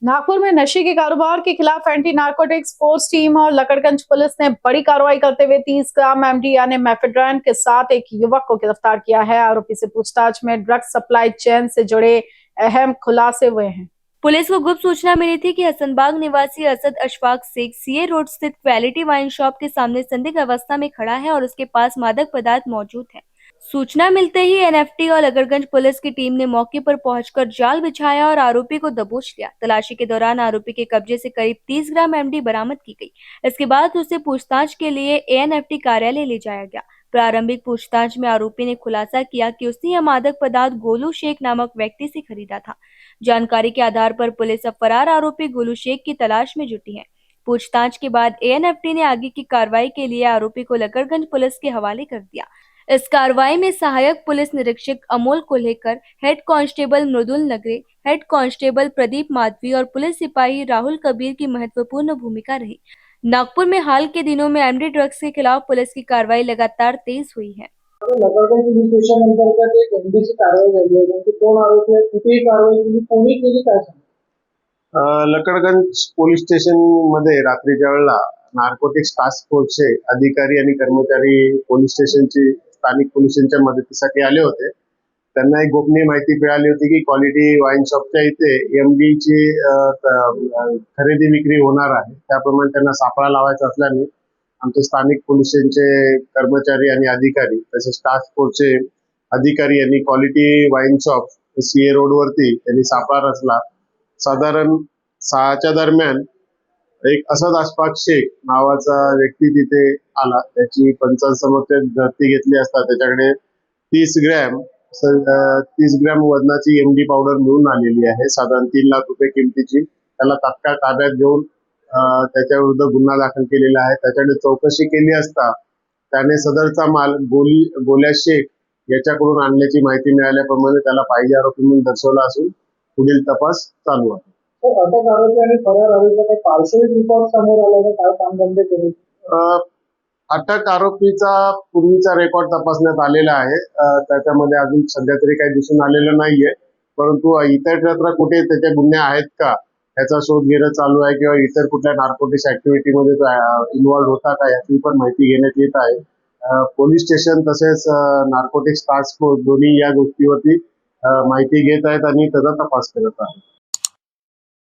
नागपुर में नशे के कारोबार के खिलाफ एंटी नारकोटिक्स फोर्स टीम और लकड़गंज पुलिस ने बड़ी कार्रवाई करते हुए 30 ग्राम एमडी यानी मेफेड्राइन के साथ एक युवक को गिरफ्तार किया है। आरोपी से पूछताछ में ड्रग्स सप्लाई चेन से जुड़े अहम खुलासे हुए हैं। पुलिस को गुप्त सूचना मिली थी कि हसनबाग निवासी असद अशफाक शेख सीए रोड स्थित क्वालिटी वाइन शॉप के सामने संदिग्ध अवस्था में खड़ा है और उसके पास मादक पदार्थ मौजूद है। सूचना मिलते ही एनएफटी और लकड़गंज पुलिस की टीम ने मौके पर पहुंचकर जाल बिछाया और आरोपी को दबोच लिया। तलाशी के दौरान आरोपी के कब्जे से करीब 30 ग्राम एमडी बरामद की गई। इसके बाद उसे पूछताछ के लिए एएनएफटी कार्यालय ले जाया गया। प्रारंभिक पूछताछ में आरोपी ने खुलासा किया कि उसने यह मादक पदार्थ गोलू शेख नामक व्यक्ति से खरीदा था। जानकारी के आधार पर पुलिस अब फरार आरोपी गोलू शेख की तलाश में जुटी है। पूछताछ के बाद एएनएफटी ने आगे की कार्रवाई के लिए आरोपी को लकड़गंज पुलिस के हवाले कर दिया। इस कार्रवाई में सहायक पुलिस निरीक्षक अमोल कोल्हेकर, हेड कांस्टेबल मृदुल नगरे, हेड कांस्टेबल प्रदीप माधवी और पुलिस सिपाही राहुल कबीर की महत्वपूर्ण भूमिका रही। नागपुर में हाल के दिनों में एमडी ड्रग्स के खिलाफ पुलिस की कार्रवाई लगातार तेज हुई है। लकड़गंज पोलीस स्टेशन अंतर्गत एक एमडीची कारवाई झाली आहे, नेमकी कोण आरोपी आहेत, कुठे ही कारवाई केली, कोणी केली, काय सांगा? लकडगंज पोलीस स्टेशन मध्ये रात्रीच्या वेळेला नार्कोटिक्स टास्क फोर्सचे अधिकारी आणि कर्मचारी पोलीस स्टेशनची स्थानिक पोलिसांच्या मदतीसाठी आले होते. त्यांना एक गोपनीय माहिती मिळाली होती की क्वालिटी वाईन शॉपच्या इथे एमडी ची खरेदी विक्री होणार आहे. त्याप्रमाणे त्यांना सापळा लावायचा असल्याने आमचे स्थानिक पोलिसांचे कर्मचारी आणि अधिकारी तसेच टास्क फोर्सचे अधिकारी यांनी quality wine shop CA road वरती त्यांनी सापळा रचला. साधारण 6च्या दरम्यान एक असद अशफाक शेख नावाचा व्यक्ती तिथे आला. त्याची पंचांसमोर झडती घेतली असता त्याच्याकडे 30 ग्रॅम वजनाची एमडी पावडर मिळून आलेली आहे. साधारण 3 लाख रुपये किमतीची. त्याला तात्काळ ताब्यात घेऊन त्याच्या विरुद्ध गुन्हा दाखल केलेला आहे. त्याच्याकडे चौकशी केली असता त्याने सदरचा माल गोल्या शेख याच्याकडून आणल्याची माहिती मिळाल्याप्रमाणे त्याला पाहिजे आरोपी म्हणून दर्शवला असून पुढील तपास चालू आहे. अटक आरोपी आणि फरार आरोपीचा काही पार्श्वभूमी रिपोर्ट समोर आला, काय कामधंदे केले? अटक आरोपीचा पूर्वीचा रेकॉर्ड तपासण्यात आलेला आहे. त्याच्यामध्ये अजून सध्या तरी काही दिसून आलेलं नाहीये, परंतु इतर कुठे त्याचे गुन्हे आहेत का याचा शोध घेणं चालू आहे किंवा इतर कुठल्या नार्कोटिक्स ऍक्टिव्हिटीमध्ये इन्व्हॉल्व होता का याची पण माहिती घेण्यात येत आहे. पोलीस स्टेशन तसेच नार्कोटिक्स टास्क फोर्स दोन्ही या गोष्टीवरती माहिती घेत आहेत आणि त्याचा तपास करत आहेत.